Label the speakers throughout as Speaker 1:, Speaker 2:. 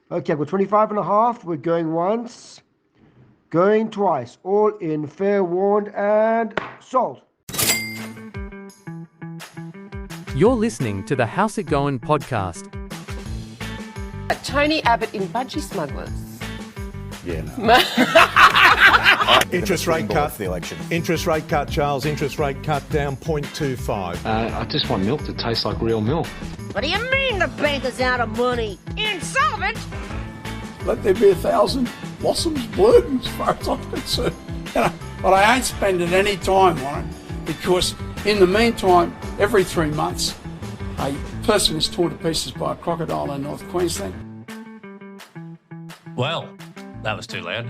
Speaker 1: Okay, I've got 25 and a half. We're going once, going twice. All in, fair warned, and sold.
Speaker 2: You're listening to the How's It Goin podcast.
Speaker 3: Tony Abbott in Budgie Smugglers.
Speaker 4: Yeah, no.
Speaker 5: Interest rate cut.
Speaker 4: The election.
Speaker 5: Interest rate cut, Charles. Interest rate cut down 0.25.
Speaker 6: I just want milk that tastes like real milk.
Speaker 7: What do you mean the bank is out of money? Insolvent?
Speaker 8: Let there be 1,000 blossoms bloom as far as I'm concerned. But I ain't spending any time on it because in the meantime, every 3 months, a person is torn to pieces by a crocodile in North Queensland.
Speaker 9: Well, that was too loud.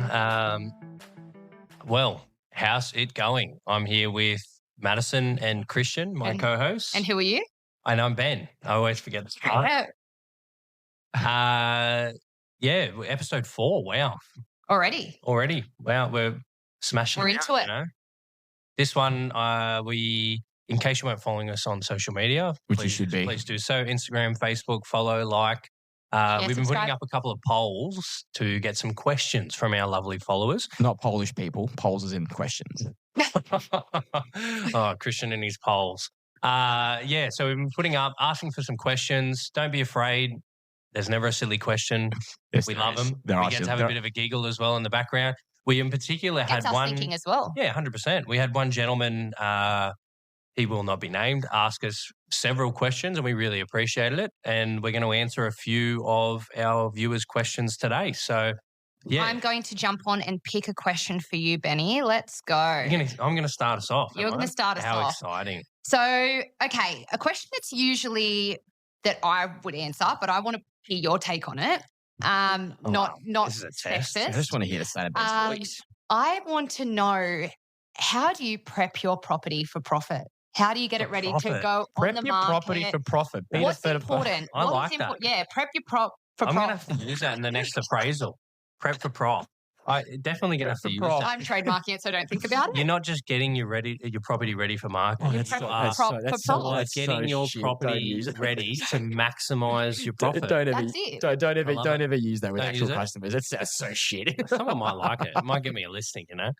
Speaker 9: How's it going? I'm here with Madison and Kristian, my co-hosts.
Speaker 10: And who are you?
Speaker 9: And I'm Ben. I always forget the start. Episode 4. Wow.
Speaker 10: Already.
Speaker 9: Wow, we're smashing.
Speaker 10: We're into it.
Speaker 9: You know? This one, in case you weren't following us on social media,
Speaker 11: which you should be,
Speaker 9: please do so. Instagram, Facebook, follow, like. We've been putting up a couple of polls to get some questions from our lovely followers.
Speaker 11: Not Polish people. Polls as in questions.
Speaker 9: Kristian and his polls. So we've been putting up, asking for some questions. Don't be afraid. There's never a silly question.
Speaker 11: Yes,
Speaker 9: we love them.
Speaker 11: We
Speaker 9: get to have a bit of a giggle as well in the background. We in particular had one
Speaker 10: thinking as well.
Speaker 9: Yeah, 100%. We had one gentleman, he will not be named, ask us several questions, and we really appreciated it. And we're going to answer a few of our viewers' questions today. So, yeah.
Speaker 10: I'm going to jump on and pick a question for you, Benny. Let's go.
Speaker 9: I'm going to start us off.
Speaker 10: You're going to start us off.
Speaker 9: How exciting.
Speaker 10: So, okay, a question that's usually that I would answer, but I want to hear your take on it. Not
Speaker 9: this is a test.
Speaker 10: sexist.
Speaker 11: I just want to hear the sound of Ben's voice.
Speaker 10: I want to know, how do you prep your property for profit? How do you get it ready to go on the market?
Speaker 11: Prep your property for profit.
Speaker 10: What's important?
Speaker 9: I like that.
Speaker 10: Yeah, prep your prop for profit.
Speaker 9: I'm going to have to use that in the next appraisal. Prep for prop. I definitely going to have to use that.
Speaker 10: I'm trademarking it, so don't think about it.
Speaker 9: You're not just getting your property ready for market. You're getting your property ready to maximise your profit.
Speaker 11: Don't ever use that with actual customers. That's so shit.
Speaker 9: Someone might like it. It might get me a listing, you know.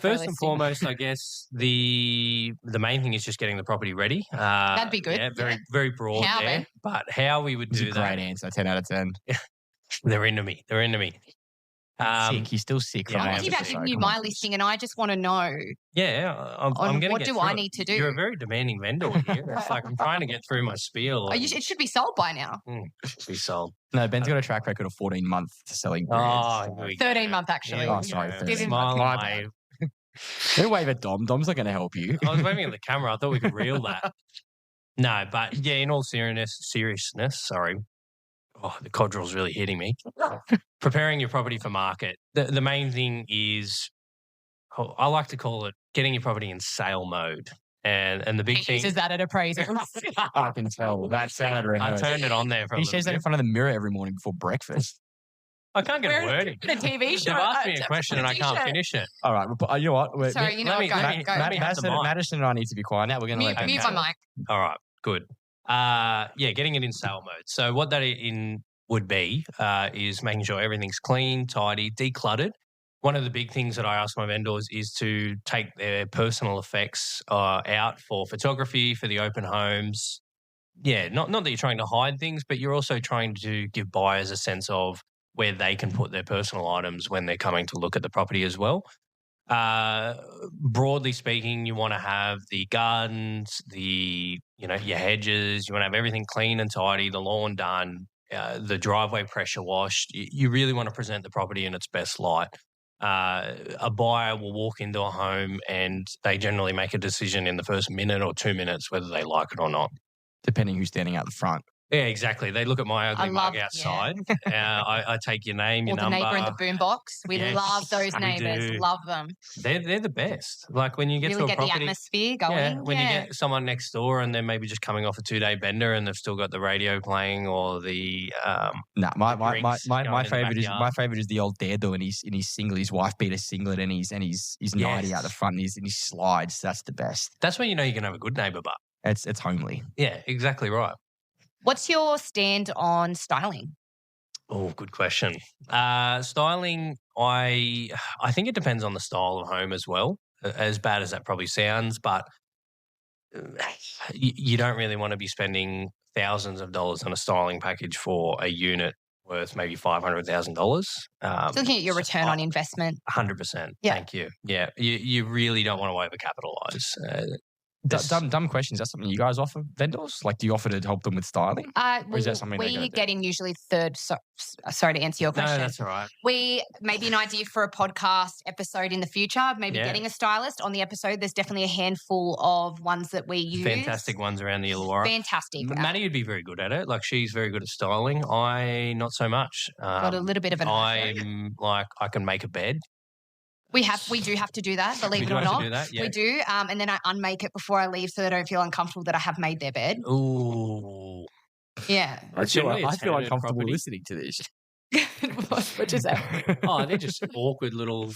Speaker 9: First and foremost, I guess the main thing is just getting the property ready.
Speaker 10: That'd be good.
Speaker 9: Yeah, very broad there. But how we would do that?
Speaker 11: Great answer. 10 out of 10.
Speaker 9: They're into me.
Speaker 11: Sick. He's still sick.
Speaker 10: Yeah, I'm about to give you my listing, and I just want to know.
Speaker 9: Yeah, I'm going to.
Speaker 10: What do I need to do?
Speaker 9: You're a very demanding vendor here. It's like I'm trying to get through my spiel.
Speaker 10: It should be sold by now.
Speaker 9: It should be sold.
Speaker 11: No, Ben's got a track record of 14 months selling brands.
Speaker 10: 13 months actually.
Speaker 11: Oh, sorry.
Speaker 9: Smile and wave.
Speaker 11: Don't wave at Dom. Dom's not going to help you.
Speaker 9: I was waving at the camera. I thought we could reel that. No, but yeah, in all seriousness, sorry. Oh, the codrill's really hitting me. Preparing your property for market. The main thing is, I like to call it getting your property in sale mode. And the big thing
Speaker 10: is that at appraisal.
Speaker 11: I can tell. That sounded
Speaker 9: I turned it on there for a
Speaker 11: He says that in front of the mirror every morning before breakfast.
Speaker 9: I can't get a word in.
Speaker 10: A TV show.
Speaker 9: They've asked me a question and I can't finish it.
Speaker 11: All right. You know what?
Speaker 10: Sorry, you know what? Go.
Speaker 11: Madison and I need to be quiet now. We're going to
Speaker 10: mute my mic.
Speaker 9: All right. Good. Getting it in sale mode. So what that would be is making sure everything's clean, tidy, decluttered. One of the big things that I ask my vendors is to take their personal effects out for photography, for the open homes. Yeah, not that you're trying to hide things, but you're also trying to give buyers a sense of where they can put their personal items when they're coming to look at the property as well. Broadly speaking, you want to have the gardens, your hedges. You want to have everything clean and tidy, the lawn done, the driveway pressure washed. You really want to present the property in its best light. A buyer will walk into a home and they generally make a decision in the first minute or 2 minutes whether they like it or not.
Speaker 11: Depending who's standing out the front.
Speaker 9: Yeah, exactly. They look at my ugly mug outside. Yeah. I take your name, your number.
Speaker 10: Or the neighbour in the boombox. We love those neighbours. Love them.
Speaker 9: They're the best. Like when you get
Speaker 10: really
Speaker 9: to a property.
Speaker 10: The atmosphere going.
Speaker 9: Yeah, when you get someone next door and they're maybe just coming off a 2-day bender and they've still got the radio playing or the
Speaker 11: my favourite is the old dado in his single. His wife beat a singlet and he's 90 out the front and his slides. That's the best.
Speaker 9: That's when you know you're gonna have a good neighbour, but
Speaker 11: it's homely.
Speaker 9: Yeah, exactly right.
Speaker 10: What's your stand on styling?
Speaker 9: Oh, good question. Styling, I think it depends on the style of home as well, as bad as that probably sounds, but you don't really want to be spending thousands of dollars on a styling package for a unit worth maybe $500,000.
Speaker 10: So looking at your return on investment.
Speaker 9: 100%.
Speaker 10: Yeah.
Speaker 9: Thank you. Yeah, you really don't want to overcapitalize.
Speaker 11: Dumb question. Is that something you guys offer vendors? Like, do you offer to help them with styling?
Speaker 10: Or
Speaker 11: is that something
Speaker 10: we get in usually third? Sorry to answer your question.
Speaker 9: No, that's all right.
Speaker 10: We maybe an idea for a podcast episode in the future. Maybe getting a stylist on the episode. There's definitely a handful of ones that we use.
Speaker 9: Fantastic ones around the Illawarra.
Speaker 10: Fantastic.
Speaker 9: Maddie would be very good at it. Like, she's very good at styling. I not so much.
Speaker 10: Got a little bit of an.
Speaker 9: I'm like, I can make a bed.
Speaker 10: We do have to do that, believe it or not.
Speaker 9: Yeah.
Speaker 10: We do. And then I unmake it before I leave so they don't feel uncomfortable that I have made their bed.
Speaker 9: Ooh.
Speaker 10: Yeah.
Speaker 11: I feel uncomfortable listening to this.
Speaker 10: What is that?
Speaker 9: Oh, they're just awkward little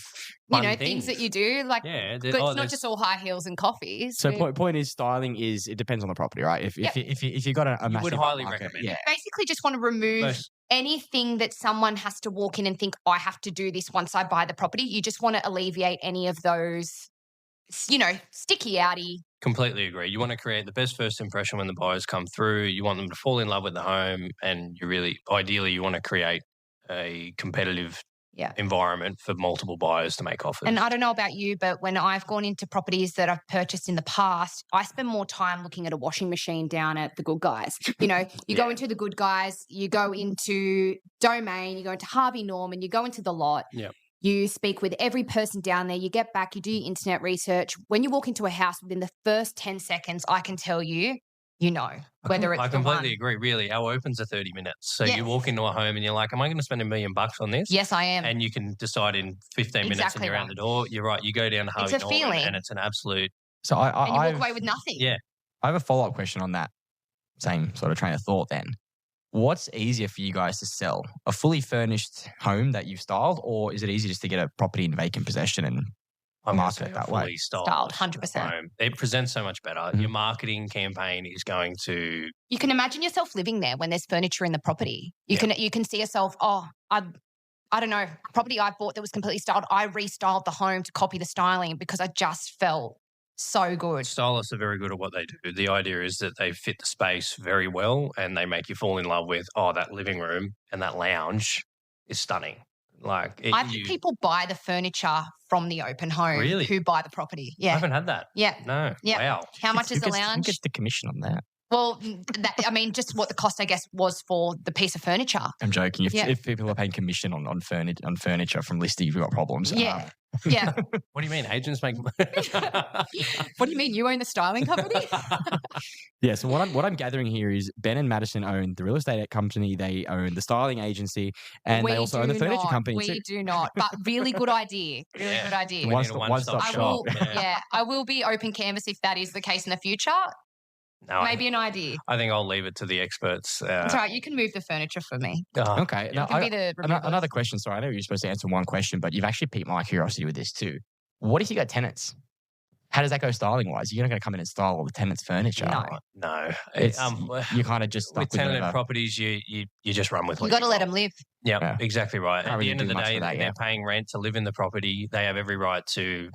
Speaker 9: fun
Speaker 10: things that you do. Like,
Speaker 9: yeah,
Speaker 10: but it's not just all high heels and coffees.
Speaker 11: So point is, styling is, it depends on the property, right? If you got a massive,
Speaker 9: would highly
Speaker 11: market,
Speaker 9: recommend.
Speaker 11: Yeah.
Speaker 10: Basically, just want to remove anything that someone has to walk in and think, I have to do this once I buy the property. You just want to alleviate any of those, sticky outy.
Speaker 9: Completely agree. You want to create the best first impression when the buyers come through. You want them to fall in love with the home, and ideally, you want to create a competitive environment for multiple buyers to make offers.
Speaker 10: And I don't know about you, but when I've gone into properties that I've purchased in the past, I spend more time looking at a washing machine down at the Good Guys. You go into the Good Guys, you go into Domain, you go into Harvey Norman, you go into the lot.
Speaker 9: Yeah.
Speaker 10: You speak with every person down there. You get back, you do your internet research. When you walk into a house, within the first 10 seconds, I can tell you, whether it's
Speaker 9: I completely agree. Really, our opens are 30 minutes. So you walk into a home and you're like, am I going to spend $1 million on this?
Speaker 10: Yes, I am.
Speaker 9: And you can decide in 15 minutes and you're out the door. You're right. You go down to Harvey Norman and it's an absolute.
Speaker 11: So
Speaker 10: and you walk away with nothing.
Speaker 9: Yeah.
Speaker 11: I have a follow-up question on that same sort of train of thought then. What's easier for you guys to sell? A fully furnished home that you've styled, or is it easier just to get a property in vacant possession and market it that way?
Speaker 10: Styled, 100%.
Speaker 9: It presents so much better. Your marketing campaign is going to.
Speaker 10: You can imagine yourself living there when there's furniture in the property. You can see yourself. Oh, I don't know. Property I bought that was completely styled. I restyled the home to copy the styling because I just felt so good.
Speaker 9: Stylists are very good at what they do. The idea is that they fit the space very well and they make you fall in love with, that living room and that lounge is stunning. I've had
Speaker 10: people buy the furniture from the open home who buy the property. Yeah.
Speaker 9: I haven't had that.
Speaker 10: Yeah.
Speaker 9: No.
Speaker 10: Yeah.
Speaker 9: Wow.
Speaker 10: How much is the lounge?
Speaker 11: Who gets the commission on that?
Speaker 10: Well, just what the cost, I guess, was for the piece of furniture.
Speaker 11: I'm joking. If people are paying commission on furniture from listing, you've got problems.
Speaker 10: Yeah. Yeah.
Speaker 9: What do you mean? Agents make.
Speaker 10: What do you mean? You own the styling company?
Speaker 11: Yeah. So what I'm gathering here is Ben and Madison own the real estate company. They own the styling agency, and they also own the furniture company.
Speaker 10: We do not. But really good idea. Really good idea.
Speaker 11: One-stop shop.
Speaker 10: I will be open canvas if that is the case in the future.
Speaker 9: No,
Speaker 10: maybe an idea.
Speaker 9: I think I'll leave it to the experts.
Speaker 10: That's right. You can move the furniture for me.
Speaker 11: Okay. Now,
Speaker 10: another
Speaker 11: question. Sorry, I know you're supposed to answer one question, but you've actually piqued my curiosity with this too. What if you got tenants? How does that go styling wise? You're not going to come in and style all the tenants' furniture.
Speaker 9: No.
Speaker 11: You kind of just stuck
Speaker 9: with tenant properties. You just run with.
Speaker 10: You got to let them live.
Speaker 9: Yeah, exactly right. At the end of the day,
Speaker 11: they're
Speaker 9: paying rent to live in the property. They have every right to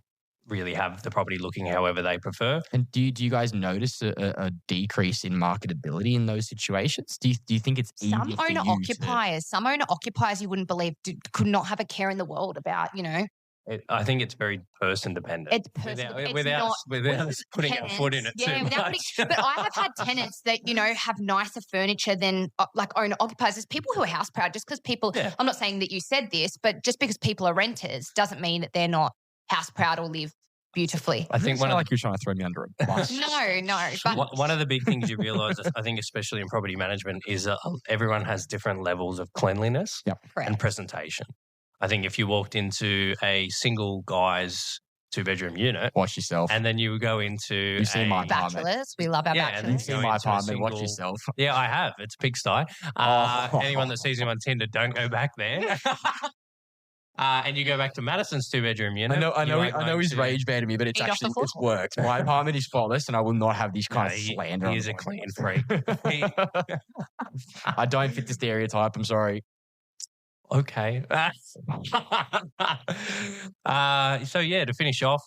Speaker 9: really have the property looking however they prefer.
Speaker 11: And do you guys notice a decrease in marketability in those situations? Do you think it's easy
Speaker 10: some owner occupiers you wouldn't believe could not have a care in the world about,
Speaker 9: I think it's very person dependent.
Speaker 10: It's
Speaker 9: without us putting our foot in it too much.
Speaker 10: But I have had tenants that, have nicer furniture than owner occupiers. There's people who are house proud just because people, I'm not saying that you said this, but just because people are renters doesn't mean that they're not house proud or live beautifully.
Speaker 11: I think like you're trying to throw me under a bus.
Speaker 10: No. But
Speaker 9: one of the big things you realise, I think, especially in property management, is everyone has different levels of cleanliness and presentation. I think if you walked into a single guy's 2-bedroom unit,
Speaker 11: wash yourself,
Speaker 9: and then you go into
Speaker 11: you see my
Speaker 10: bachelors. We love our bachelors.
Speaker 11: And you see my apartment, watch yourself.
Speaker 9: Yeah, I have. It's pigsty. Anyone that sees him on Tinder, don't go back there. And you go back to Madison's 2-bedroom unit.
Speaker 11: I know he's rage banned me, but it's worked. My apartment is flawless, and I will not have these kind of slander.
Speaker 9: He is a clean freak.
Speaker 11: I don't fit the stereotype. I'm sorry.
Speaker 9: Okay. To finish off,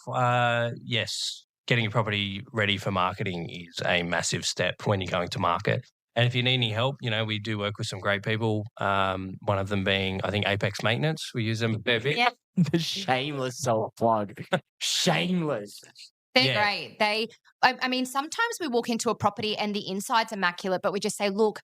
Speaker 9: yes, getting your property ready for marketing is a massive step when you're going to market. And if you need any help, we do work with some great people. One of them being, I think, Apex Maintenance. We use them a fair bit.
Speaker 10: Yeah.
Speaker 11: The shameless self-plug. Shameless.
Speaker 10: They're great. I mean, sometimes we walk into a property and the inside's immaculate, but we just say, look,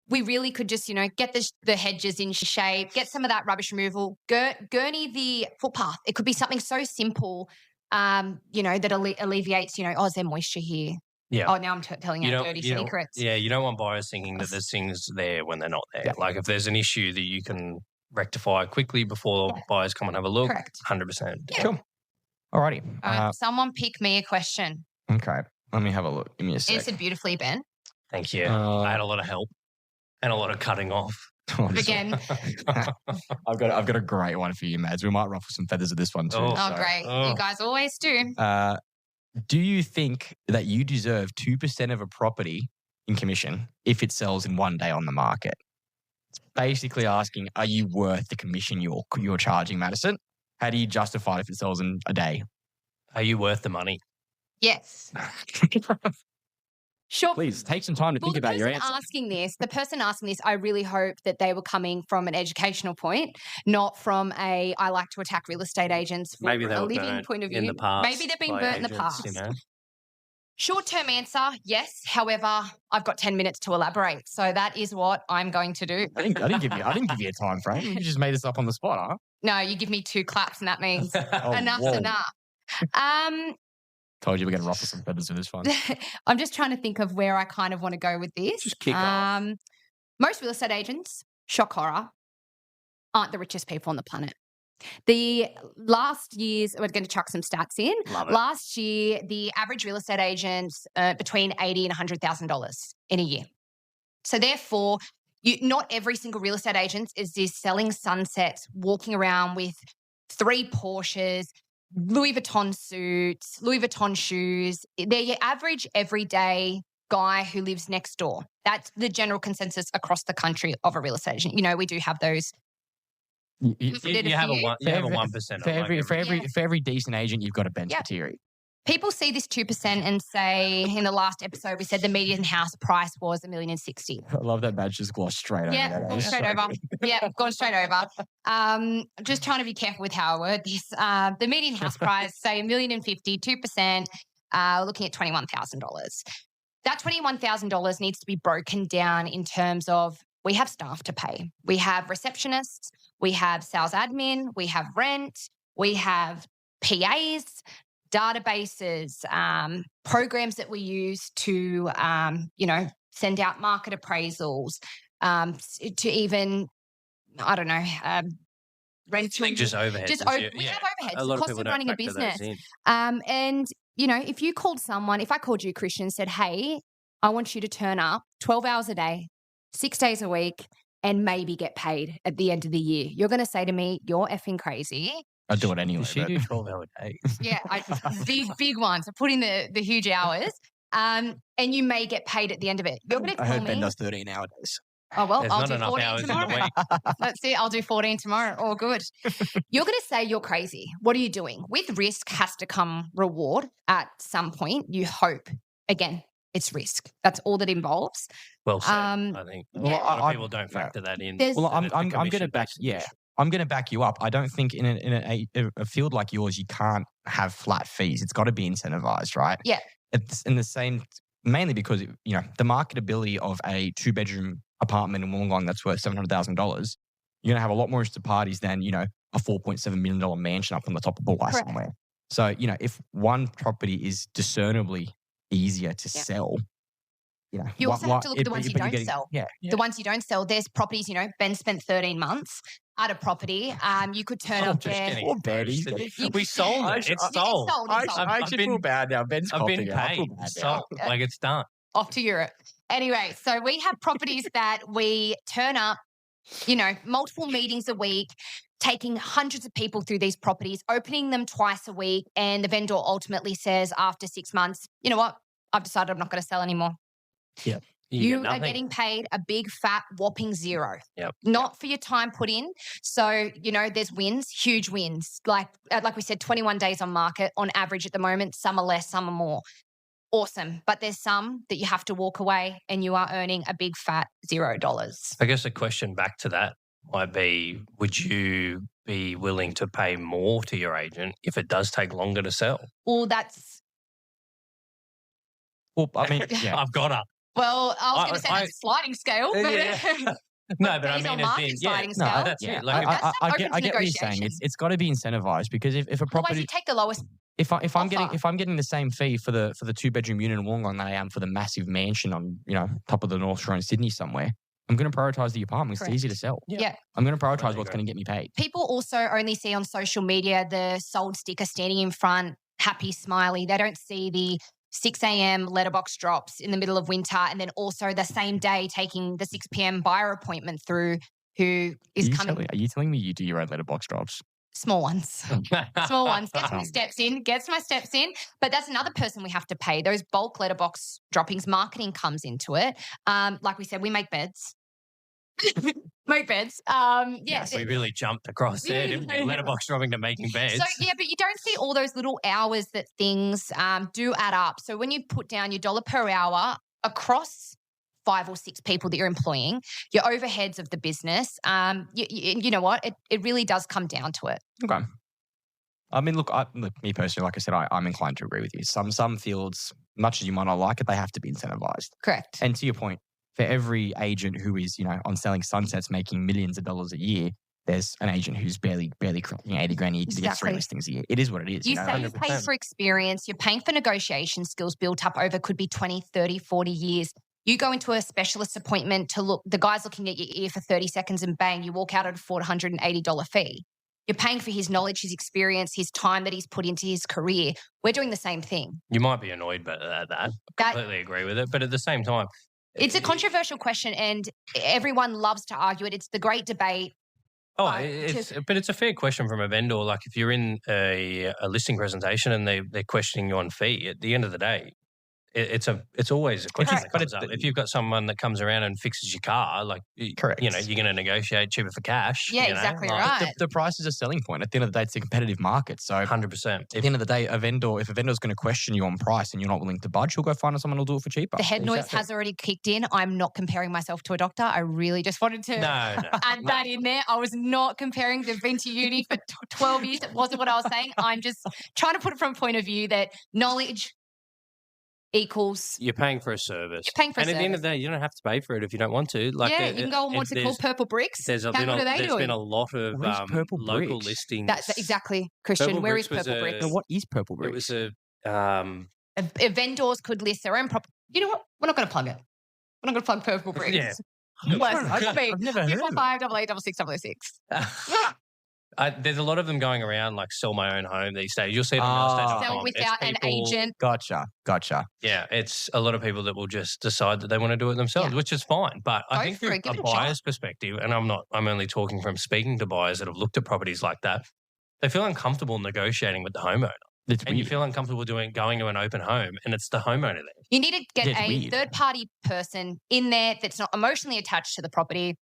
Speaker 10: we really could just, get the hedges in shape, get some of that rubbish removal, gurney the footpath. It could be something so simple, that alleviates, is there moisture here?
Speaker 9: Yeah.
Speaker 10: Oh, now I'm telling you dirty secrets.
Speaker 9: Yeah, you don't want buyers thinking that there's things there when they're not there. Yeah. Like if there's an issue that you can rectify quickly before buyers come and have a look,
Speaker 10: Correct.
Speaker 9: 100%.
Speaker 10: Yeah.
Speaker 11: Cool. Alrighty.
Speaker 10: Someone pick me a question.
Speaker 11: Okay. Let me have a look. Give me a sec.
Speaker 10: Answered beautifully, Ben.
Speaker 9: Thank you. I had a lot of help and a lot of cutting off.
Speaker 10: Again.
Speaker 11: I've got a great one for you, Mads. We might ruffle some feathers with this one too.
Speaker 10: Oh, great. You guys always do.
Speaker 11: Do you think that you deserve 2% of a property in commission if it sells in one day on the market? It's basically asking, are you worth the commission you're charging, Madison? How do you justify if it sells in a day?
Speaker 9: Are you worth the money?
Speaker 10: Yes. Sure.
Speaker 11: Please take some time to think about your answer.
Speaker 10: The person asking this, I really hope that they were coming from an educational point, not from I like to attack real estate agents for
Speaker 9: Maybe
Speaker 10: a living point of view.
Speaker 9: In the past,
Speaker 10: maybe they've been burnt in the past.
Speaker 9: You know?
Speaker 10: Short-term answer, yes. However, I've got 10 minutes to elaborate. So that is what I'm going to do.
Speaker 11: I didn't give you a time frame. You just made this up on the spot, huh?
Speaker 10: No, you give me 2 claps and that means enough's
Speaker 11: whoa.
Speaker 10: enough.
Speaker 11: Told you we're going to ruffle some feathers with this one.
Speaker 10: I'm just trying to think of where I kind of want to go with this.
Speaker 11: Just kick off.
Speaker 10: Most real estate agents, shock horror, aren't the richest people on the planet. The last year's, we're going to chuck some stats in.
Speaker 9: Love it.
Speaker 10: Last year, the average real estate agents between $80,000 and $100,000 in a year. So therefore, not every single real estate agent is this selling sunsets, walking around with 3 Porsches, Louis Vuitton suits, Louis Vuitton shoes. They're your average everyday guy who lives next door. That's the general consensus across the country of a real estate agent. We do have those.
Speaker 9: You have a 1%.
Speaker 11: For every decent agent, you've got a bench material.
Speaker 10: People see this 2% and say, in the last episode, we said the median house price was $1,060,000.
Speaker 11: I love that badge just glossed straight over.
Speaker 10: Yeah, gone straight over. Yeah, gone straight over. Just trying to be careful with how I word this. The median house price, say $1,050,000, 2%, looking at $21,000. That $21,000 needs to be broken down in terms of we have staff to pay. We have receptionists. We have sales admin. We have rent. We have PAs, databases, programs that we use to, send out market appraisals, to even, rent.
Speaker 9: Just overheads.
Speaker 10: We have overheads.
Speaker 9: A lot
Speaker 10: cost
Speaker 9: of people
Speaker 10: of running a
Speaker 9: don't factor
Speaker 10: business.
Speaker 9: those in.
Speaker 10: And, if you called someone, if I called you, Kristian, and said, hey, I want you to turn up 12 hours a day, 6 days a week, and maybe get paid at the end of the year, you're going to say to me, you're effing crazy.
Speaker 11: I'd do it anyway.
Speaker 9: She do 12-hour days.
Speaker 10: Yeah, big ones. I put in the huge hours, and you may get paid at the end of it. You're going to tell
Speaker 11: I heard
Speaker 10: me.
Speaker 11: Ben does 13 hour days.
Speaker 10: Oh, well,
Speaker 9: There's
Speaker 10: I'll
Speaker 9: not
Speaker 10: do
Speaker 9: enough
Speaker 10: 14
Speaker 9: hours in
Speaker 10: tomorrow.
Speaker 9: the week.
Speaker 10: Let's see, I'll do 14 tomorrow. All good. You're going to say you're crazy. What are you doing? With risk has to come reward at some point. You hope. Again, it's risk. That's all that involves.
Speaker 9: Well said, I think. A lot of people don't factor that in.
Speaker 11: Well, I'm going to back. Yeah, I'm going to back you up. I don't think in a field like yours, you can't have flat fees. It's got to be incentivized, right?
Speaker 10: Yeah.
Speaker 11: It's in the same, mainly because the marketability of a 2-bedroom apartment in Wollongong that's worth $700,000. You're going to have a lot more interested parties than a $4.7 million mansion up on the top of Bullseye somewhere. So if one property is discernibly easier to sell.
Speaker 10: You also have to look at the ones you don't sell.
Speaker 11: Yeah.
Speaker 10: The ones you don't sell, there's properties, Ben spent 13 months at a property. You could turn up there.
Speaker 9: We sold it. It's sold.
Speaker 11: I actually feel bad now. Ben's
Speaker 9: I've been paid. Sold. Like it's done.
Speaker 10: Off to Europe. Anyway, so we have properties that we turn up, multiple meetings a week, taking hundreds of people through these properties, opening them twice a week, and the vendor ultimately says after 6 months, you know what? I've decided I'm not going to sell anymore.
Speaker 11: Yeah.
Speaker 10: You
Speaker 9: get
Speaker 10: are
Speaker 9: nothing.
Speaker 10: getting paid a big fat whopping zero.
Speaker 9: Yep.
Speaker 10: Not for your time put in. So, there's wins, huge wins. Like we said, 21 days on market on average at the moment. Some are less, some are more. Awesome. But there's some that you have to walk away and you are earning a big fat $0.
Speaker 9: I guess a question back to that might be, would you be willing to pay more to your agent if it does take longer to sell?
Speaker 10: Well, that's...
Speaker 11: Well, I mean, yeah.
Speaker 9: I've got her.
Speaker 10: Well, I was going to say that's a sliding scale. But
Speaker 9: Yeah. No, but I
Speaker 10: days
Speaker 9: mean,
Speaker 10: on
Speaker 9: as
Speaker 10: market
Speaker 9: in,
Speaker 10: sliding
Speaker 11: No,
Speaker 10: scale.
Speaker 9: that's
Speaker 11: yeah.
Speaker 9: it. Like,
Speaker 10: That's not
Speaker 11: I
Speaker 10: open
Speaker 11: get
Speaker 10: to
Speaker 11: what you're saying.
Speaker 10: negotiation.
Speaker 11: It's got to be incentivized because if a
Speaker 10: Otherwise,
Speaker 11: property,
Speaker 10: you take the lowest.
Speaker 11: if I'm getting
Speaker 10: offer.
Speaker 11: if I'm getting the same fee for the 2-bedroom unit in Wollongong that I am for the massive mansion on top of the North Shore in Sydney somewhere, I'm going to prioritize the apartment. It's
Speaker 10: Correct.
Speaker 11: easy to sell.
Speaker 10: Yeah.
Speaker 11: I'm going to prioritize
Speaker 9: Totally
Speaker 11: what's
Speaker 9: agree.
Speaker 11: going to get me paid.
Speaker 10: People also only see on social media the sold sticker standing in front, happy, smiley. They don't see the 6 a.m. letterbox drops in the middle of winter, and then also the same day taking the 6 p.m. buyer appointment through, who is coming.
Speaker 11: Are you telling me you do your own letterbox drops?
Speaker 10: Small ones. Small ones. Gets my steps in. But that's another person we have to pay. Those bulk letterbox droppings, marketing comes into it. Like we said, we make beds. Make beds.
Speaker 9: we really jumped across there, didn't we? Letterbox dropping to making beds.
Speaker 10: So, but you don't see all those little hours that things do add up. So when you put down your dollar per hour across 5 or 6 people that you're employing, your overheads of the business, you know what? It really does come down to it.
Speaker 11: Okay. I mean, look, me personally, like I said, I'm inclined to agree with you. Some fields, much as you might not like it, they have to be incentivized.
Speaker 10: Correct.
Speaker 11: And to your point, for every agent who is, on selling sunsets making millions of dollars a year, there's an agent who's barely cracking 80 grand a year to get 3 listings a year. It is what it is.
Speaker 10: You say you pay for experience, you're paying for negotiation skills built up over could be 20, 30, 40 years. You go into a specialist appointment to look, the guy's looking at your ear for 30 seconds and bang, you walk out at a $480 fee. You're paying for his knowledge, his experience, his time that he's put into his career. We're doing the same thing.
Speaker 9: You might be annoyed by that. Completely agree with it. But at the same time,
Speaker 10: it's a controversial question and everyone loves to argue it. It's the great debate.
Speaker 9: but it's a fair question from a vendor. Like if you're in a listing presentation and they're questioning you on fee, at the end of the day, it's always a question that comes up. If you've got someone that comes around and fixes your car,
Speaker 11: correct,
Speaker 9: you're going to negotiate cheaper for cash.
Speaker 10: Yeah, exactly right.
Speaker 11: The price is a selling point. At the end of the day, it's a competitive market. So
Speaker 9: 100%.
Speaker 11: At the end of the day, if a vendor's going to question you on price and you're not willing to budge, he'll go find someone who'll do it for cheaper.
Speaker 10: The head noise has already kicked in. I'm not comparing myself to a doctor. I really just wanted to add that in there. I was not comparing. They've been to uni for 12 years. It wasn't what I was saying. I'm just trying to put it from a point of view that knowledge equals...
Speaker 9: You're paying for a service.
Speaker 10: At
Speaker 9: the end of the day, you don't have to pay for it if you don't want to.
Speaker 10: You can go on what's it called, Purple Bricks.
Speaker 9: There's been a lot of local listings.
Speaker 10: That's exactly, Kristian. Where is Purple Bricks?
Speaker 11: What is Purple Bricks?
Speaker 9: It was
Speaker 10: vendors could list their own property. You know what? We're not going to plug it. We're not going to plug Purple Bricks.
Speaker 9: Yeah.
Speaker 11: I've never heard of it.
Speaker 10: 5 88 606.
Speaker 9: There's a lot of them going around like sell my own home these days. You'll see it on
Speaker 10: sell without an agent.
Speaker 11: Gotcha.
Speaker 9: Yeah, it's a lot of people that will just decide that they want to do it themselves, which is fine. But I think from a buyer's perspective, and I'm only talking from speaking to buyers that have looked at properties like that, they feel uncomfortable negotiating with the homeowner. You feel uncomfortable going to an open home and it's the homeowner there.
Speaker 10: You need to get a third-party person in there that's not emotionally attached to the property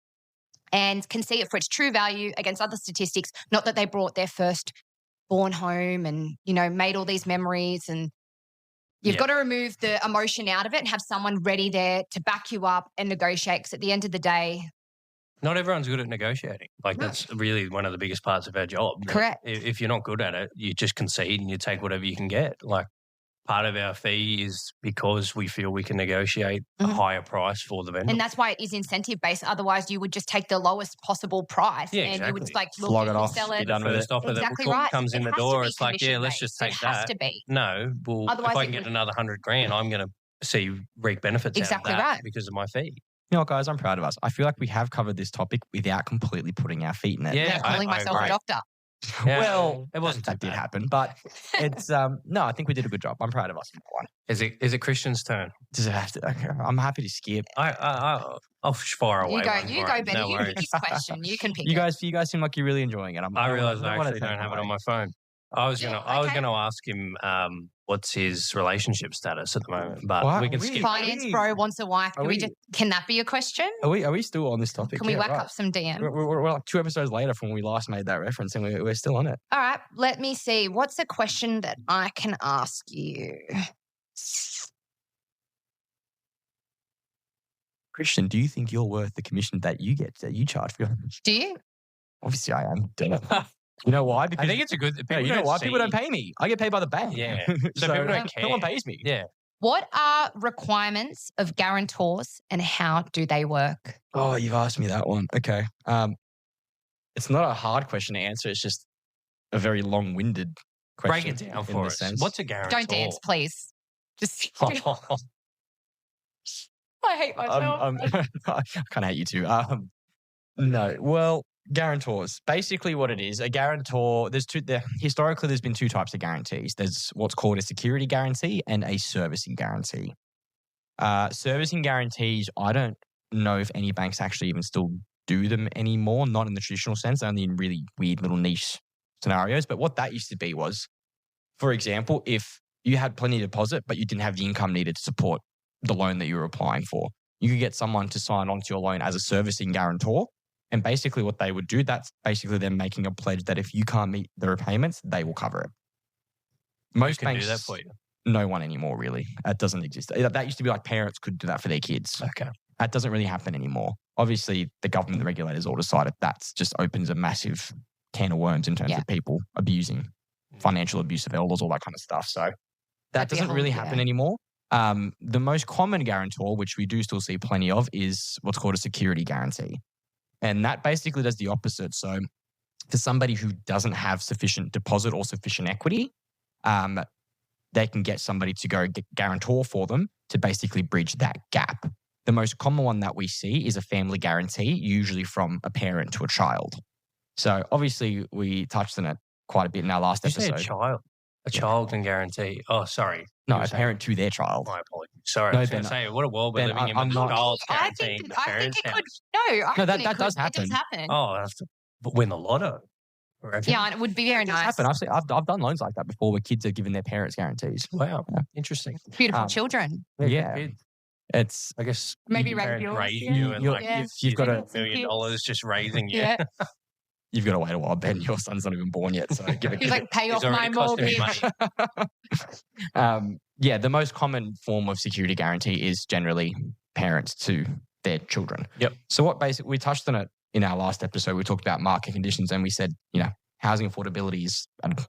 Speaker 10: and can see it for its true value against other statistics, not that they brought their first born home and, made all these memories. And you've got to remove the emotion out of it and have someone ready there to back you up and negotiate, because at the end of the day...
Speaker 9: Not everyone's good at negotiating. That's really one of the biggest parts of our job.
Speaker 10: Correct.
Speaker 9: If you're not good at it, you just concede and you take whatever you can get. Part of our fee is because we feel we can negotiate a higher price for the vendor.
Speaker 10: And that's why it is incentive-based. Otherwise, you would just take the lowest possible price and you would just
Speaker 11: flog it off,
Speaker 10: sell it.
Speaker 11: be done with it.
Speaker 9: First offer that comes in the door, it's let's just take that.
Speaker 10: It has to be.
Speaker 9: No, well, if I can get another $100,000, I'm going to reap benefits out of that because of my fee.
Speaker 11: You know what, guys, I'm proud of us. I feel like we have covered this topic without completely putting our feet in it.
Speaker 9: Yeah,
Speaker 10: calling myself a doctor.
Speaker 9: Yeah,
Speaker 11: well,
Speaker 9: it wasn't
Speaker 11: that did happen, but it's no. I think we did a good job. I'm proud of us.
Speaker 9: Is it Kristian's turn?
Speaker 11: Does it have to? Okay, I'm happy to skip.
Speaker 9: I'll fire away.
Speaker 10: You go, Benny.
Speaker 9: No
Speaker 10: you pick this question. You can pick.
Speaker 11: You guys seem like you're really enjoying it.
Speaker 9: I realise I actually don't have it on my phone. I was
Speaker 10: Okay.
Speaker 9: gonna ask him what's his relationship status at the moment, but
Speaker 11: What?
Speaker 9: we can
Speaker 11: Really?
Speaker 9: skip.
Speaker 10: Finance bro wants a wife. Can that be a question?
Speaker 11: Are we still on this topic?
Speaker 10: Can we
Speaker 11: Yeah,
Speaker 10: whack
Speaker 11: right.
Speaker 10: up some DM?
Speaker 11: We're like 2 episodes later from when we last made that reference, and we're still on it.
Speaker 10: All right, let me see. What's a question that I can ask you?
Speaker 11: Christian, do you think you're worth the commission that you charge for your?
Speaker 10: Do you?
Speaker 11: Obviously, I am. You know why? Because
Speaker 9: I think it's a good.
Speaker 11: no, you know why? People don't pay me. I get paid by the bank.
Speaker 9: Yeah.
Speaker 11: so
Speaker 9: people don't
Speaker 11: no one
Speaker 9: care.
Speaker 11: pays me.
Speaker 9: Yeah.
Speaker 10: What are requirements of guarantors and how do they work?
Speaker 11: Oh, you've asked me that one. Okay. It's not a hard question to answer. It's just a very long-winded question.
Speaker 9: Break it down
Speaker 11: in
Speaker 9: for
Speaker 11: the
Speaker 9: us.
Speaker 11: sense.
Speaker 9: What's a guarantor?
Speaker 10: Don't dance, please. Just. I hate myself.
Speaker 11: I kind of hate you too. No, well, guarantors. Basically, what it is, a guarantor. Historically, there's been 2 types of guarantees. There's what's called a security guarantee and a servicing guarantee. Servicing guarantees, I don't know if any banks actually even still do them anymore. Not in the traditional sense, only in really weird little niche scenarios. But what that used to be was, for example, if you had plenty of deposit, but you didn't have the income needed to support the loan that you were applying for, you could get someone to sign onto your loan as a servicing guarantor. And basically what they would do, that's basically them making a pledge that if you can't meet the repayments, they will cover it. Most
Speaker 9: can
Speaker 11: banks
Speaker 9: do that for you.
Speaker 11: No one anymore, really. That doesn't exist. That used to be like parents could do that for their kids.
Speaker 9: Okay.
Speaker 11: That doesn't really happen anymore. Obviously, the government, the regulators all decided that just opens a massive can of worms in terms of people abusing financial abuse of elders, all that kind of stuff. So that doesn't really happen anymore. The most common guarantor, which we do still see plenty of, is what's called a security guarantee. And that basically does the opposite. So for somebody who doesn't have sufficient deposit or sufficient equity, they can get somebody to go guarantor for them to basically bridge that gap. The most common one that we see is a family guarantee, usually from a parent to a child. So obviously we touched on it quite a bit in our last episode.
Speaker 9: You say a child can guarantee. Oh, sorry.
Speaker 11: No, a parent to their child.
Speaker 9: My apologies. Sorry,
Speaker 11: No,
Speaker 9: I was going to
Speaker 11: Ben,
Speaker 9: say, what a world we're
Speaker 11: Ben,
Speaker 9: living in.
Speaker 11: I'm
Speaker 9: With
Speaker 11: not-
Speaker 9: child's
Speaker 10: I
Speaker 9: guaranteeing
Speaker 10: think
Speaker 9: the parents'
Speaker 10: it could.
Speaker 9: house.
Speaker 10: No,
Speaker 11: that
Speaker 10: it
Speaker 11: does
Speaker 10: It
Speaker 11: happen.
Speaker 10: does happen.
Speaker 9: Oh, I have to win the lotto.
Speaker 10: Yeah, and it would be very
Speaker 11: It's
Speaker 10: nice.
Speaker 11: happened. I've done loans like that before where kids are giving their parents guarantees.
Speaker 9: Wow,
Speaker 11: Yeah.
Speaker 9: interesting.
Speaker 10: Beautiful children.
Speaker 11: Yeah. It's
Speaker 9: I guess
Speaker 10: Maybe
Speaker 9: your
Speaker 10: raise
Speaker 9: parents
Speaker 10: yours,
Speaker 9: raise
Speaker 10: yeah.
Speaker 9: you and
Speaker 11: You're-
Speaker 9: like
Speaker 11: you've got
Speaker 9: $1
Speaker 11: a-
Speaker 9: million just raising you.
Speaker 10: Yeah.
Speaker 11: You've got to wait a while, Ben. Your son's not even born yet, so give it.
Speaker 10: He's like, pay
Speaker 9: It's
Speaker 10: off my
Speaker 9: already costing me
Speaker 10: mortgage.
Speaker 9: money.
Speaker 11: Yeah, the most common form of security guarantee is generally parents to their children.
Speaker 9: Yep.
Speaker 11: So what basically we touched on it in our last episode. We talked about market conditions, and we said, housing affordability is at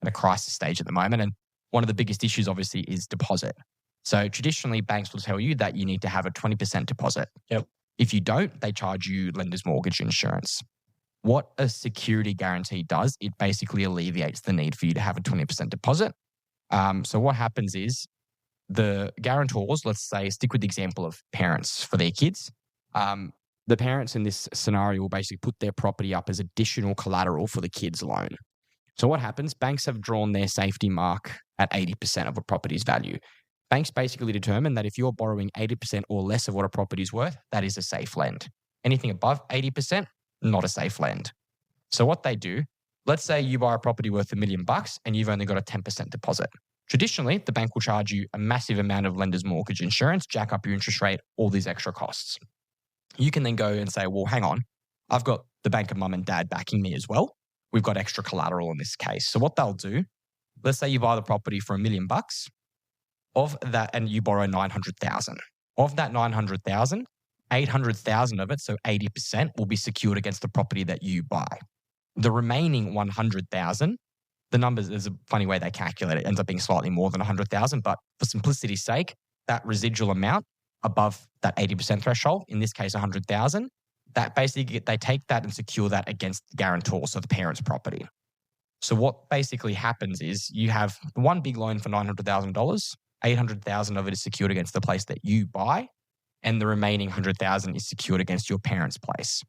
Speaker 11: a crisis stage at the moment, and one of the biggest issues obviously is deposit. So traditionally, banks will tell you that you need to have a 20% deposit.
Speaker 9: Yep.
Speaker 11: If you don't, they charge you lender's mortgage insurance. What a security guarantee does, it basically alleviates the need for you to have a 20% deposit. So what happens is the guarantors, let's say, stick with the example of parents for their kids. The parents in this scenario will basically put their property up as additional collateral for the kids' loan. So what happens? Banks have drawn their safety mark at 80% of a property's value. Banks basically determine that if you're borrowing 80% or less of what a property is worth, that is a safe lend. Anything above 80%, not a safe lend. So what they do, let's say you buy a property worth $1 million and you've only got a 10% deposit. Traditionally, the bank will charge you a massive amount of lender's mortgage insurance, jack up your interest rate, all these extra costs. You can then go and say, well, hang on, I've got the bank of mum and dad backing me as well. We've got extra collateral in this case. So what they'll do, let's say you buy the property for $1 million. Of that, and you borrow 900,000. Of that 900,000, 800,000 of it, so 80%, will be secured against the property that you buy. The remaining 100,000, the numbers, there's a funny way they calculate it, ends up being slightly more than 100,000, but for simplicity's sake, that residual amount above that 80% threshold, in this case 100,000, that basically they take that and secure that against the guarantor, so the parent's property. So what basically happens is you have one big loan for $900,000. 800,000 of it is secured against the place that you buy, and the remaining 100,000 is secured against your parents' place.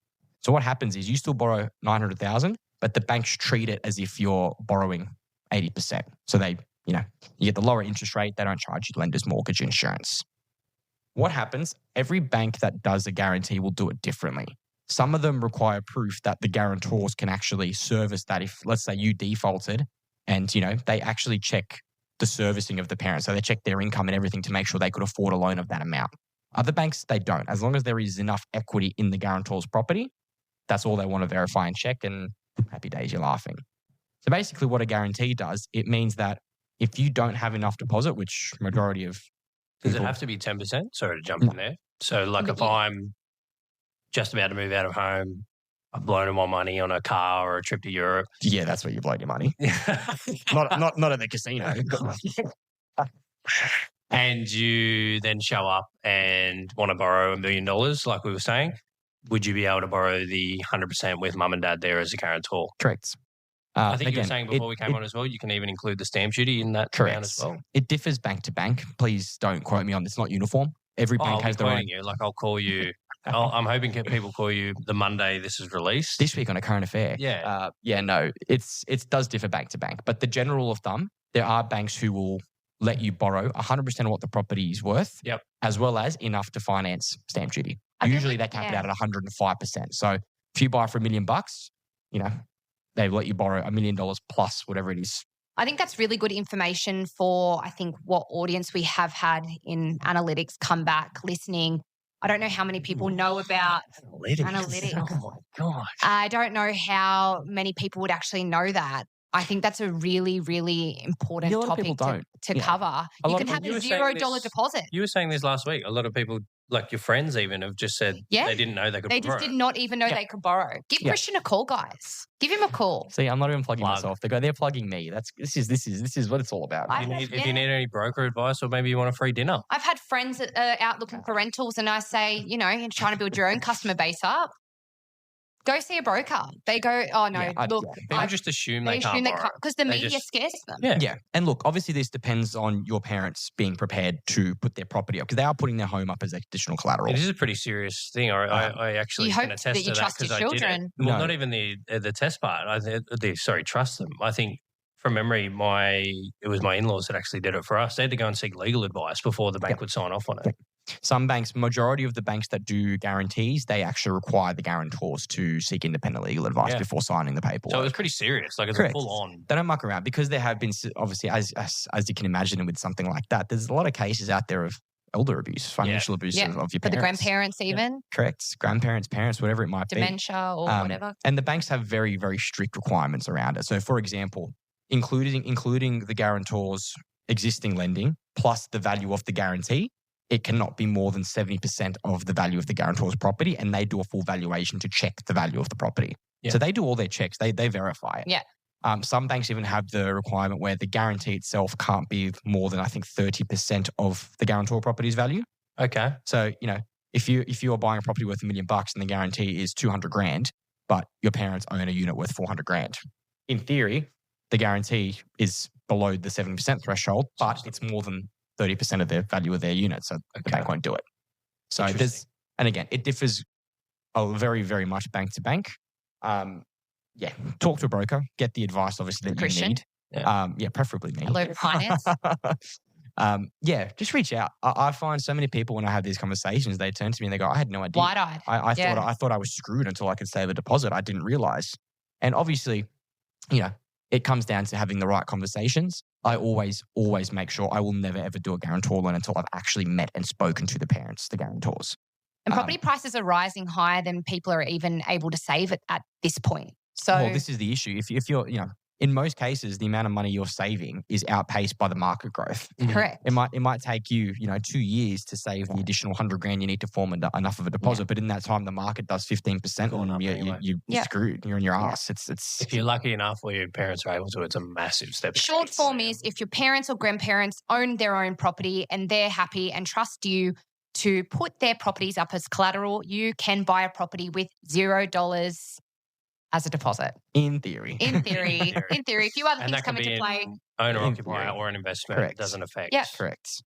Speaker 11: So what happens is you still borrow 900,000, but the banks treat it as if you're borrowing 80%. So they, you get the lower interest rate. They don't charge you lender's mortgage insurance. What happens? Every bank that does a guarantee will do it differently. Some of them require proof that the guarantors can actually service that. If, let's say, you defaulted And, they actually check the servicing of the parents. So they check their income and everything to make sure they could afford a loan of that amount. Other banks, they don't. As long as there is enough equity in the guarantor's property, that's all they want to verify and check, and happy days, you're laughing. So basically what a guarantee does, it means that if you don't have enough deposit, which majority of
Speaker 9: Does it
Speaker 11: people-
Speaker 9: have to be 10%? Sorry to jump in there. So like if I'm just about to move out of home, I've blown all my money on a car or a trip to Europe.
Speaker 11: Yeah, that's where you blow your money. not at the casino.
Speaker 9: And you then show up and want to borrow $1 million, like we were saying, would you be able to borrow the 100% with mum and dad there as a guarantor?
Speaker 11: Correct.
Speaker 9: I think you were
Speaker 11: again,
Speaker 9: saying before we came on as well, you can even include the stamp duty in that
Speaker 11: correct.
Speaker 9: amount as well.
Speaker 11: It differs bank to bank. Please don't quote me on this. It's not uniform. Every bank
Speaker 9: I'll
Speaker 11: has
Speaker 9: be
Speaker 11: their own.
Speaker 9: quoting you. Like I'll call you. I'm hoping people call you the Monday this is released.
Speaker 11: This week on a current affair.
Speaker 9: Yeah.
Speaker 11: No, it does differ bank to bank. But the general rule of thumb, there are banks who will let you borrow 100% of what the property is worth,
Speaker 9: Yep.
Speaker 11: as well as enough to finance stamp duty.
Speaker 10: I feel
Speaker 11: Usually
Speaker 10: like-
Speaker 11: they cap it
Speaker 10: yeah.
Speaker 11: out at 105%. So if you buy for $1 million, they let you borrow $1 million plus whatever it is.
Speaker 10: I think that's really good information for, I think, what audience we have had in analytics come back listening. I don't know how many people know about analytics.
Speaker 9: Oh my gosh.
Speaker 10: I don't know how many people would actually know that. I think that's a really, really important
Speaker 11: Yeah, a lot of people
Speaker 10: topic to
Speaker 11: don't. Yeah.
Speaker 10: cover.
Speaker 11: A
Speaker 10: You
Speaker 11: lot
Speaker 10: can
Speaker 11: of
Speaker 10: have
Speaker 9: people-
Speaker 10: a
Speaker 9: You were saying
Speaker 10: $0
Speaker 9: this-
Speaker 10: deposit.
Speaker 9: You were saying this last week. A lot of people, like your friends even, have just said
Speaker 10: Yeah.
Speaker 9: they didn't know they could
Speaker 10: They
Speaker 9: borrow.
Speaker 10: just did not even know they could borrow. Give
Speaker 11: Yeah.
Speaker 10: Christian a call, guys. Give him a call.
Speaker 11: See, I'm not even plugging
Speaker 9: Plug.
Speaker 11: myself. They're plugging me. This is what it's all about.
Speaker 10: I-
Speaker 9: If you need any broker advice or maybe you want a free dinner.
Speaker 10: I've had friends that are out looking for rentals, and I say, you're trying to build your own customer base up. Go see a broker. They go, oh no, look,
Speaker 9: People just assume they can't borrow.
Speaker 10: because the
Speaker 9: They
Speaker 10: media
Speaker 9: just-
Speaker 10: scares them.
Speaker 9: Yeah.
Speaker 11: Yeah. And look, obviously this depends on your parents being prepared to put their property up because they are putting their home up as additional collateral.
Speaker 9: It is a pretty serious thing. I actually
Speaker 10: You
Speaker 9: can
Speaker 10: hope
Speaker 9: attest
Speaker 10: that
Speaker 9: to
Speaker 10: you
Speaker 9: that
Speaker 10: trust
Speaker 9: because
Speaker 10: your
Speaker 9: I did it.
Speaker 10: children.
Speaker 9: Well,
Speaker 11: No.
Speaker 9: not even the test part. Trust them. I think from memory, it was my in-laws that actually did it for us. They had to go and seek legal advice before the bank
Speaker 11: Yep.
Speaker 9: would sign off on it.
Speaker 11: Some banks, majority of the banks that do guarantees, they actually require the guarantors to seek independent legal advice
Speaker 9: Yeah.
Speaker 11: before signing the paperwork.
Speaker 9: So it was pretty serious. Like it's
Speaker 11: Correct.
Speaker 9: a full-on.
Speaker 11: They don't muck around because there have been, obviously, as you can imagine with something like that, there's a lot of cases out there of elder abuse, financial abuse
Speaker 10: Yeah.
Speaker 11: of your
Speaker 10: For
Speaker 11: parents.
Speaker 10: the grandparents, even
Speaker 11: Correct. Grandparents, parents, whatever it might be.
Speaker 10: dementia or whatever.
Speaker 11: And the banks have very, very strict requirements around it. So, for example, including the guarantor's existing lending plus the value of the guarantee, it cannot be more than 70% of the value of the guarantor's property, and they do a full valuation to check the value of the property.
Speaker 9: Yeah.
Speaker 11: So they do all their checks. They verify it.
Speaker 10: Yeah.
Speaker 11: Some banks even have the requirement where the guarantee itself can't be more than, I think, 30% of the guarantor property's value.
Speaker 9: Okay.
Speaker 11: So, if you are buying a property worth $1 million and the guarantee is 200 grand, but your parents own a unit worth 400 grand, in theory, the guarantee is below the 70% threshold, but it's more than 30% of the value of their unit. So the bank won't do it. So and again, it differs very, very much bank to bank. Talk to a broker, get the advice, obviously, that
Speaker 10: Christian?
Speaker 11: you need. Preferably me.
Speaker 10: Hello to finance.
Speaker 11: Just reach out. I find so many people when I have these conversations, they turn to me and they go, I had no idea.
Speaker 10: Wide-eyed.
Speaker 11: I thought I was screwed until I could save a deposit. I didn't realize. And obviously, it comes down to having the right conversations. I always make sure I will never ever do a guarantor loan until I've actually met and spoken to the parents, the guarantors.
Speaker 10: And property prices are rising higher than people are even able to save it at this point. So
Speaker 11: Well, this is the issue. If you're, in most cases, the amount of money you're saving is outpaced by the market growth.
Speaker 10: correct.
Speaker 11: It might take you, 2 years to save the additional 100 grand you need to form enough of a deposit. But in that time, the market does 15%,
Speaker 9: Going up
Speaker 11: and
Speaker 9: anyway.
Speaker 11: you're screwed. You're on your ass. It's
Speaker 9: If you're lucky enough where your parents are able to, it's a massive step.
Speaker 10: Short form is if your parents or grandparents own their own property and they're happy and trust you to put their properties up as collateral, you can buy a property with $0 as a deposit.
Speaker 11: in theory.
Speaker 10: In theory, if you other
Speaker 9: And
Speaker 10: things
Speaker 9: that
Speaker 10: come
Speaker 9: could
Speaker 10: into
Speaker 9: be
Speaker 10: play,
Speaker 9: owner
Speaker 11: In
Speaker 9: occupier
Speaker 11: theory.
Speaker 9: or an investment.
Speaker 11: Correct.
Speaker 9: It doesn't affect.
Speaker 10: Yeah.
Speaker 11: Correct.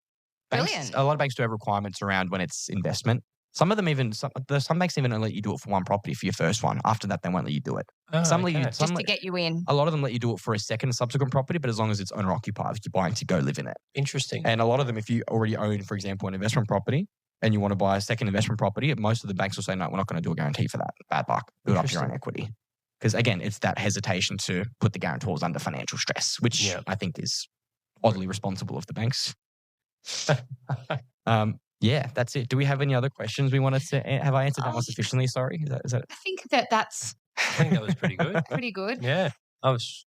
Speaker 10: Brilliant.
Speaker 11: A lot of banks do have requirements around when it's investment. Some of them even, some banks even don't let you do it for one property for your first one. After that, they won't let you do it.
Speaker 9: Oh,
Speaker 11: Some let you,
Speaker 9: okay.
Speaker 11: some
Speaker 10: just to
Speaker 11: let-
Speaker 10: get you in.
Speaker 11: a lot of them let you do it for a second subsequent property, but as long as it's owner occupied, if you're buying to go live in it.
Speaker 9: Interesting.
Speaker 11: And a lot of them, if you already own, for example, an investment property and you want to buy a second investment property, most of the banks will say, no, we're not going to do a guarantee for that. Bad luck. Build up your own equity. Because again, it's that hesitation to put the guarantors under financial stress, which I think is oddly responsible of the banks. Yeah, that's it. Do we have any other questions we wanted to? Have I answered that one sufficiently? Sorry, is that?
Speaker 10: I think that's
Speaker 9: I think that was pretty good.
Speaker 10: pretty good.
Speaker 9: Yeah, I was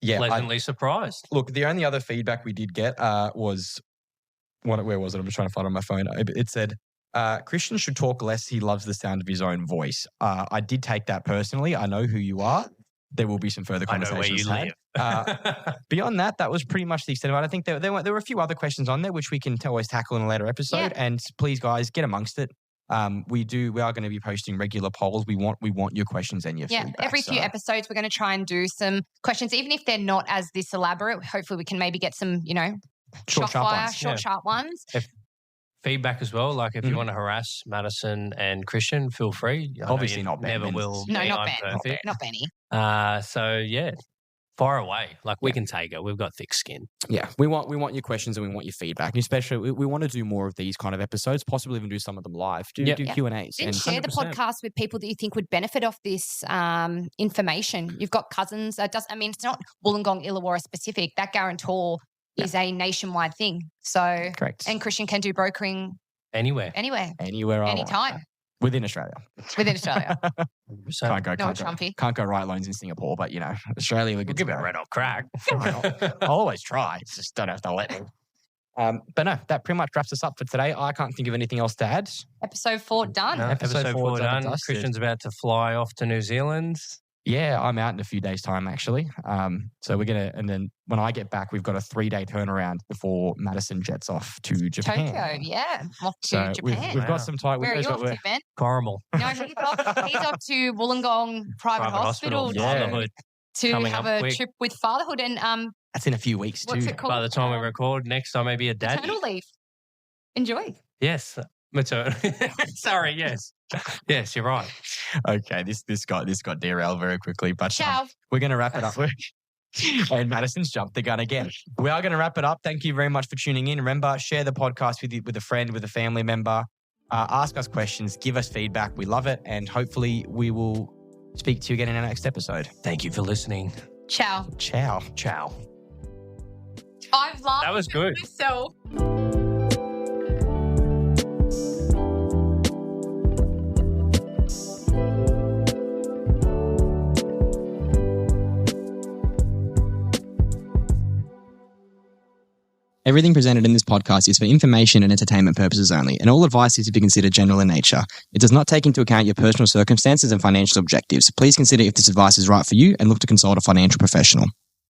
Speaker 9: pleasantly surprised.
Speaker 11: Look, the only other feedback we did get was where was it? I'm just trying to find it on my phone. It said Kristian should talk less. He loves the sound of his own voice. I did take that personally. I know who you are. There will be some further conversations.
Speaker 9: I know where you live.
Speaker 11: Beyond that, that was pretty much the extent of it. I think there were a few other questions on there which we can always tackle in a later episode.
Speaker 10: Yeah.
Speaker 11: And please, guys, get amongst it. We are going to be posting regular polls. We want your questions and your feedback.
Speaker 10: Every few episodes, we're going to try and do some questions, even if they're not as this elaborate. Hopefully, we can maybe get some,
Speaker 11: Short,
Speaker 10: sharp ones.
Speaker 9: Feedback as well. Like if you want to harass Madison and Kristian, feel free.
Speaker 11: Obviously not Ben.
Speaker 9: Never will.
Speaker 10: No,
Speaker 9: be.
Speaker 10: not
Speaker 9: I'm
Speaker 10: Ben.
Speaker 9: perfect.
Speaker 10: Not Benny.
Speaker 9: So yeah, far away. Like we can take it. We've got thick skin.
Speaker 11: Yeah, we want your questions and we want your feedback. And especially, we want to do more of these kind of episodes. Possibly even do some of them live. Do Q&As.
Speaker 10: And share the podcast with people that you think would benefit off this information. You've got cousins. It's not Wollongong Illawarra specific. That guarantor is a nationwide thing. So
Speaker 11: correct.
Speaker 10: And Kristian can do brokering
Speaker 9: anywhere,
Speaker 10: anytime.
Speaker 11: Within Australia. Can't go write loans in Singapore, but Australia we'll
Speaker 9: give it a red hot crack.
Speaker 11: I'll always try. Just don't have to let me. But no, that pretty much wraps us up for today. I can't think of anything else to add.
Speaker 10: Episode 4 done.
Speaker 9: No, episode 4 done. Kristian's about to fly off to New Zealand.
Speaker 11: Yeah, I'm out in a few days' time, actually. So we're going to, and then when I get back, we've got a 3-day turnaround before Madison jets off to Japan.
Speaker 10: Tokyo, yeah. Off to Japan.
Speaker 11: We've got some time.
Speaker 10: Where are you off to, Ben?
Speaker 9: Corrimal.
Speaker 10: No, he's off to Wollongong Private Hospital. To have a trip with fatherhood. And
Speaker 11: that's in a few weeks too.
Speaker 10: What's it called?
Speaker 9: By the time we record, next time maybe a daddy.
Speaker 10: Maternal leave. Enjoy.
Speaker 9: Yes, maternal. Sorry, yes. Yes, you're right.
Speaker 11: Okay, this got derailed very quickly, but
Speaker 10: ciao.
Speaker 11: We're going to wrap it up. And Madison's jumped the gun again. We are going to wrap it up. Thank you very much for tuning in. Remember, share the podcast with a friend, with a family member. Ask us questions, give us feedback. We love it, and hopefully we will speak to you again in our next episode.
Speaker 9: Thank you for listening.
Speaker 10: Ciao.
Speaker 11: Ciao.
Speaker 10: I've laughed.
Speaker 9: That was good.
Speaker 10: Myself.
Speaker 3: Everything presented in this podcast is for information and entertainment purposes only, and all advice is to be considered general in nature. It does not take into account your personal circumstances and financial objectives. Please consider if this advice is right for you and look to consult a financial professional.